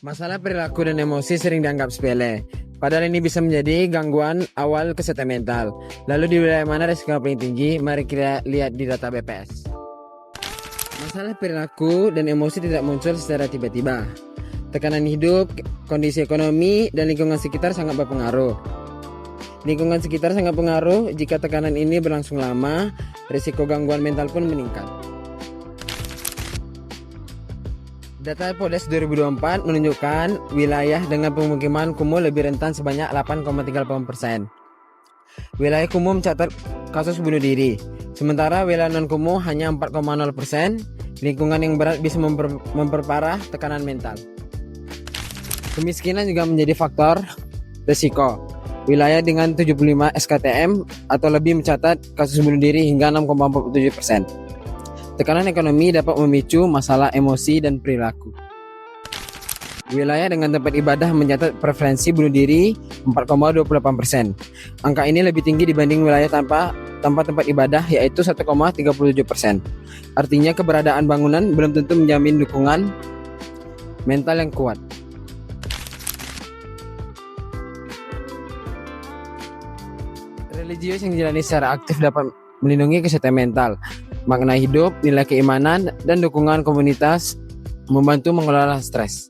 Masalah perilaku dan emosi sering dianggap sepele, padahal ini bisa menjadi gangguan awal kesehatan mental. Lalu di wilayah mana risiko paling tinggi? Mari kita lihat di data BPS. Masalah perilaku dan emosi tidak muncul secara tiba-tiba. Tekanan hidup, kondisi ekonomi, dan lingkungan sekitar sangat berpengaruh. Lingkungan sekitar sangat pengaruh. Jika tekanan ini berlangsung lama, risiko gangguan mental pun meningkat. Data Poldes 2024 menunjukkan wilayah dengan pemukiman kumuh lebih rentan sebanyak 8,30%. Wilayah kumuh mencatat kasus bunuh diri, sementara wilayah non-kumuh hanya 4,0%. Lingkungan yang berat bisa memperparah tekanan mental. Kemiskinan juga menjadi faktor risiko. Wilayah dengan 75 SKTM atau lebih mencatat kasus bunuh diri hingga 6,47%. Tekanan ekonomi dapat memicu masalah emosi dan perilaku. Wilayah dengan tempat ibadah mencatat prevalensi bunuh diri 4,28%. Angka ini lebih tinggi dibanding wilayah tanpa tempat ibadah, yaitu 1,37%. Artinya keberadaan bangunan belum tentu menjamin dukungan mental yang kuat. Religius yang dijalani secara aktif dapat melindungi kesehatan mental. Makna hidup, nilai keimanan, dan dukungan komunitas membantu mengelola stres.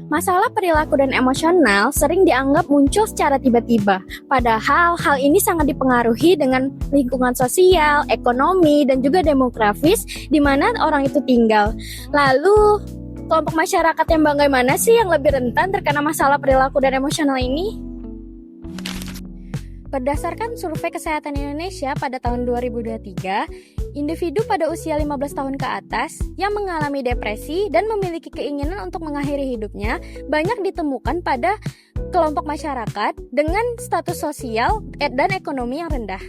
Masalah perilaku dan emosional sering dianggap muncul secara tiba-tiba. Padahal hal ini sangat dipengaruhi dengan lingkungan sosial, ekonomi, dan juga demografis di mana orang itu tinggal. Lalu, kelompok masyarakat yang bagaimana sih yang lebih rentan terkena masalah perilaku dan emosional ini? Berdasarkan Survei Kesehatan Indonesia pada tahun 2023, individu pada usia 15 tahun ke atas yang mengalami depresi dan memiliki keinginan untuk mengakhiri hidupnya banyak ditemukan pada kelompok masyarakat dengan status sosial dan ekonomi yang rendah.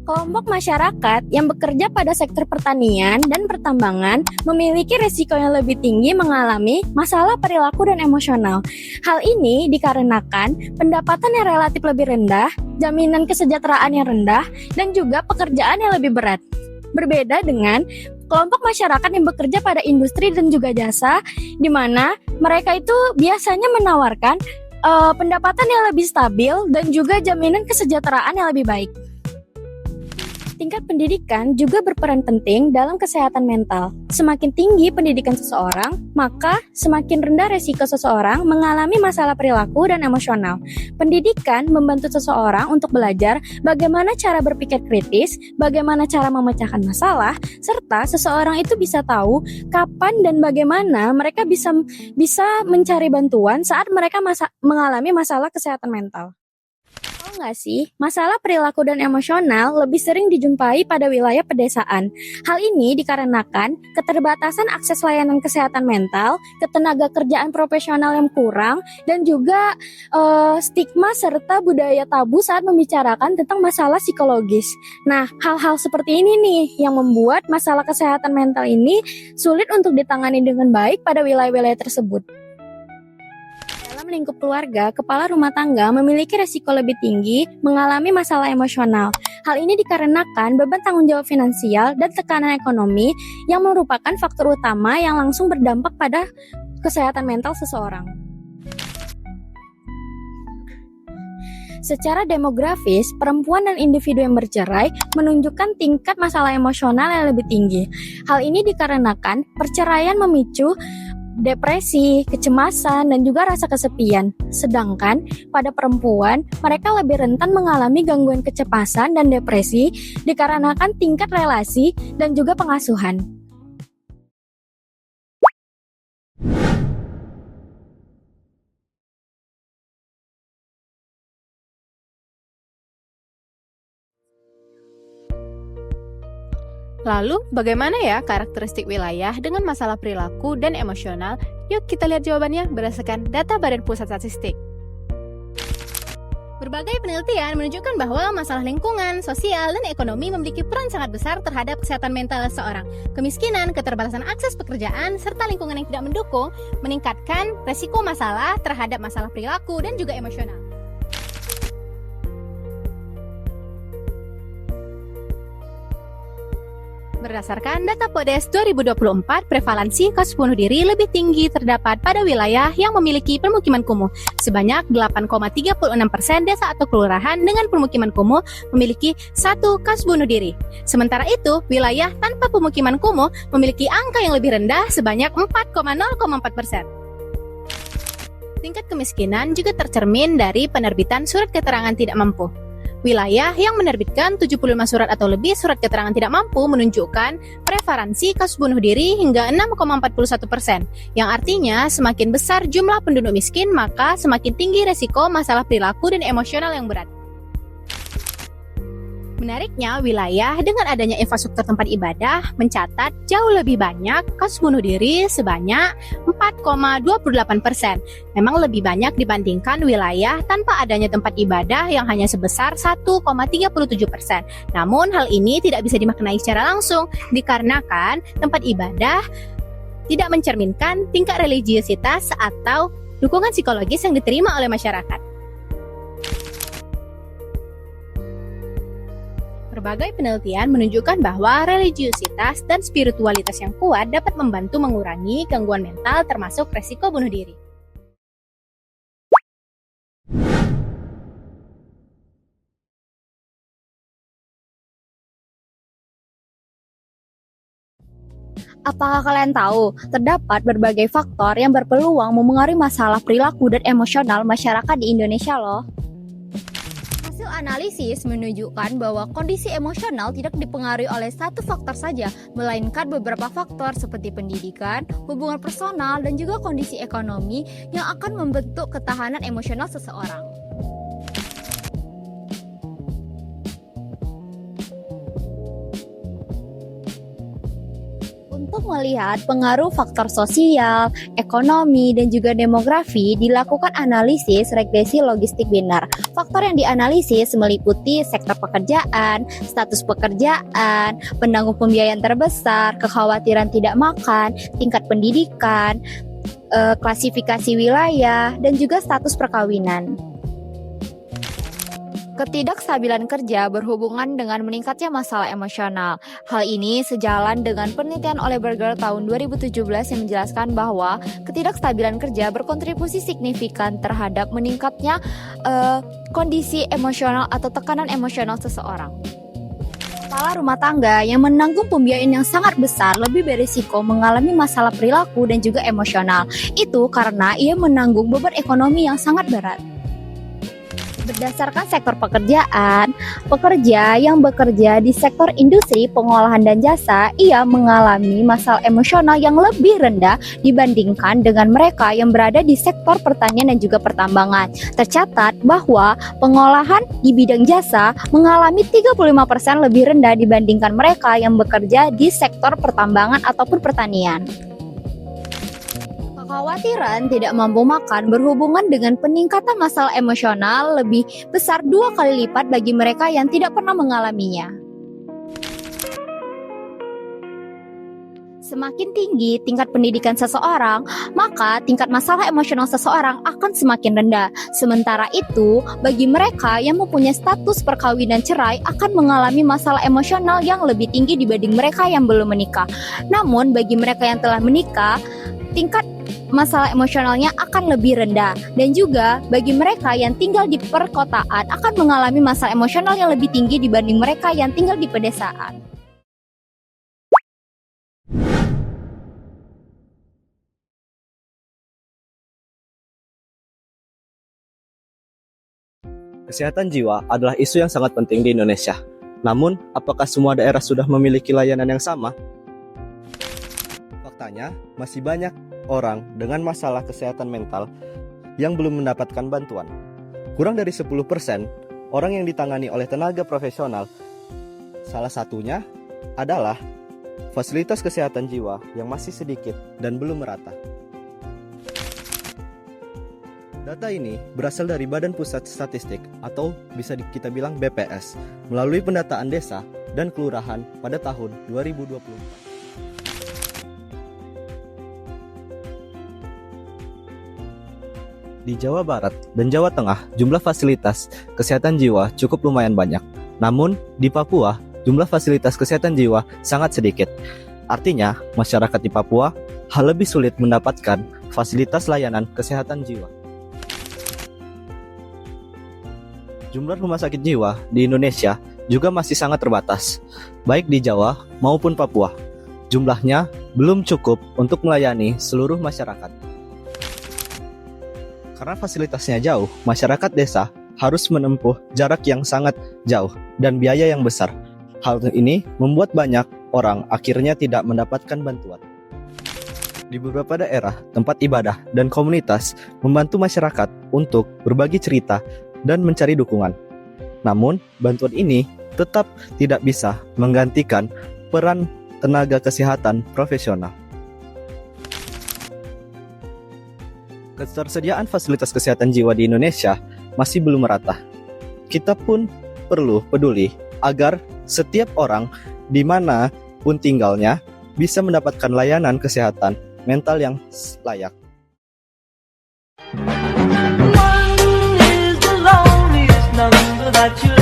Kelompok masyarakat yang bekerja pada sektor pertanian dan pertambangan memiliki risiko yang lebih tinggi mengalami masalah perilaku dan emosional. Hal ini dikarenakan pendapatan yang relatif lebih rendah, jaminan kesejahteraan yang rendah, dan juga pekerjaan yang lebih berat. Berbeda dengan kelompok masyarakat yang bekerja pada industri dan juga jasa, di mana mereka itu biasanya menawarkan pendapatan yang lebih stabil dan juga jaminan kesejahteraan yang lebih baik. Tingkat pendidikan juga berperan penting dalam kesehatan mental. Semakin tinggi pendidikan seseorang, maka semakin rendah risiko seseorang mengalami masalah perilaku dan emosional. Pendidikan membantu seseorang untuk belajar bagaimana cara berpikir kritis, bagaimana cara memecahkan masalah, serta seseorang itu bisa tahu kapan dan bagaimana mereka bisa mencari bantuan saat mereka mengalami masalah kesehatan mental. Nggak sih, masalah perilaku dan emosional lebih sering dijumpai pada wilayah pedesaan. Hal ini dikarenakan keterbatasan akses layanan kesehatan mental, ketenaga kerjaan profesional yang kurang, dan juga stigma serta budaya tabu saat membicarakan tentang masalah psikologis. Nah, hal-hal seperti ini nih yang membuat masalah kesehatan mental ini sulit untuk ditangani dengan baik pada wilayah-wilayah tersebut. Dalam lingkup keluarga, kepala rumah tangga memiliki risiko lebih tinggi mengalami masalah emosional. Hal ini dikarenakan beban tanggung jawab finansial dan tekanan ekonomi yang merupakan faktor utama yang langsung berdampak pada kesehatan mental seseorang. Secara demografis, perempuan dan individu yang bercerai menunjukkan tingkat masalah emosional yang lebih tinggi. Hal ini dikarenakan perceraian memicu depresi, kecemasan, dan juga rasa kesepian. Sedangkan pada perempuan, mereka lebih rentan mengalami gangguan kecemasan dan depresi dikarenakan tingkat relasi dan juga pengasuhan. Lalu, bagaimana ya karakteristik wilayah dengan masalah perilaku dan emosional? Yuk kita lihat jawabannya berdasarkan data Badan Pusat Statistik. Berbagai penelitian menunjukkan bahwa masalah lingkungan, sosial, dan ekonomi memiliki peran sangat besar terhadap kesehatan mental seseorang. Kemiskinan, keterbatasan akses pekerjaan, serta lingkungan yang tidak mendukung meningkatkan resiko masalah terhadap masalah perilaku dan juga emosional. Berdasarkan data PODES 2024, prevalensi kasus bunuh diri lebih tinggi terdapat pada wilayah yang memiliki permukiman kumuh. Sebanyak 8,36% desa atau kelurahan dengan permukiman kumuh memiliki 1 kasus bunuh diri. Sementara itu, wilayah tanpa pemukiman kumuh memiliki angka yang lebih rendah sebanyak 4,04%. Tingkat kemiskinan juga tercermin dari penerbitan surat keterangan tidak mampu. Wilayah yang menerbitkan 75 surat atau lebih surat keterangan tidak mampu menunjukkan prevalensi kasus bunuh diri hingga 6,41%, yang artinya semakin besar jumlah penduduk miskin, maka semakin tinggi resiko masalah perilaku dan emosional yang berat. Menariknya, wilayah dengan adanya infrastruktur tempat ibadah mencatat jauh lebih banyak kasus bunuh diri sebanyak 4,28%. Memang lebih banyak dibandingkan wilayah tanpa adanya tempat ibadah yang hanya sebesar 1,37%. Namun hal ini tidak bisa dimaknai secara langsung dikarenakan tempat ibadah tidak mencerminkan tingkat religiusitas atau dukungan psikologis yang diterima oleh masyarakat. Berbagai penelitian menunjukkan bahwa religiusitas dan spiritualitas yang kuat dapat membantu mengurangi gangguan mental termasuk resiko bunuh diri. Apakah kalian tahu, terdapat berbagai faktor yang berpeluang memengaruhi masalah perilaku dan emosional masyarakat di Indonesia loh. Hasil analisis menunjukkan bahwa kondisi emosional tidak dipengaruhi oleh satu faktor saja, melainkan beberapa faktor seperti pendidikan, hubungan personal, dan juga kondisi ekonomi yang akan membentuk ketahanan emosional seseorang. Untuk melihat pengaruh faktor sosial, ekonomi, dan juga demografi, dilakukan analisis regresi logistik binar. Faktor yang dianalisis meliputi sektor pekerjaan, status pekerjaan, penanggung pembiayaan terbesar, kekhawatiran tidak makan, tingkat pendidikan, klasifikasi wilayah, dan juga status perkawinan. Ketidakstabilan kerja berhubungan dengan meningkatnya masalah emosional. Hal ini sejalan dengan penelitian oleh Berger tahun 2017 yang menjelaskan bahwa ketidakstabilan kerja berkontribusi signifikan terhadap meningkatnya kondisi emosional atau tekanan emosional seseorang. Kepala rumah tangga yang menanggung pembiayaan yang sangat besar lebih berisiko mengalami masalah perilaku dan juga emosional. Itu karena ia menanggung beban ekonomi yang sangat berat. Berdasarkan sektor pekerjaan, pekerja yang bekerja di sektor industri, pengolahan dan jasa, ia mengalami masalah emosional yang lebih rendah dibandingkan dengan mereka yang berada di sektor pertanian dan juga pertambangan. Tercatat bahwa pengolahan di bidang jasa mengalami 35% lebih rendah dibandingkan mereka yang bekerja di sektor pertambangan ataupun pertanian. Kekhawatiran tidak mampu makan berhubungan dengan peningkatan masalah emosional lebih besar 2 kali lipat bagi mereka yang tidak pernah mengalaminya. Semakin tinggi tingkat pendidikan seseorang, maka tingkat masalah emosional seseorang akan semakin rendah. Sementara itu, bagi mereka yang mempunyai status perkawinan cerai akan mengalami masalah emosional yang lebih tinggi dibanding mereka yang belum menikah. Namun, bagi mereka yang telah menikah, tingkat masalah emosionalnya akan lebih rendah, dan juga bagi mereka yang tinggal di perkotaan akan mengalami masalah emosional yang lebih tinggi dibanding mereka yang tinggal di pedesaan. Kesehatan jiwa adalah isu yang sangat penting di Indonesia. Namun, apakah semua daerah sudah memiliki layanan yang sama? Faktanya, masih banyak orang dengan masalah kesehatan mental yang belum mendapatkan bantuan. Kurang dari 10% orang yang ditangani oleh tenaga profesional. Salah satunya adalah fasilitas kesehatan jiwa yang masih sedikit dan belum merata. Data ini berasal dari Badan Pusat Statistik atau bisa kita bilang BPS melalui pendataan desa dan kelurahan pada tahun 2024. Di Jawa Barat dan Jawa Tengah, jumlah fasilitas kesehatan jiwa cukup lumayan banyak. Namun, di Papua, jumlah fasilitas kesehatan jiwa sangat sedikit. Artinya, masyarakat di Papua hal lebih sulit mendapatkan fasilitas layanan kesehatan jiwa. Jumlah rumah sakit jiwa di Indonesia juga masih sangat terbatas, baik di Jawa maupun Papua. Jumlahnya belum cukup untuk melayani seluruh masyarakat. Karena fasilitasnya jauh, masyarakat desa harus menempuh jarak yang sangat jauh dan biaya yang besar. Hal ini membuat banyak orang akhirnya tidak mendapatkan bantuan. Di beberapa daerah, tempat ibadah dan komunitas membantu masyarakat untuk berbagi cerita dan mencari dukungan. Namun, bantuan ini tetap tidak bisa menggantikan peran tenaga kesehatan profesional. Ketersediaan fasilitas kesehatan jiwa di Indonesia masih belum merata. Kita pun perlu peduli agar setiap orang di mana pun tinggalnya bisa mendapatkan layanan kesehatan mental yang layak. One is the loneliest number that you'll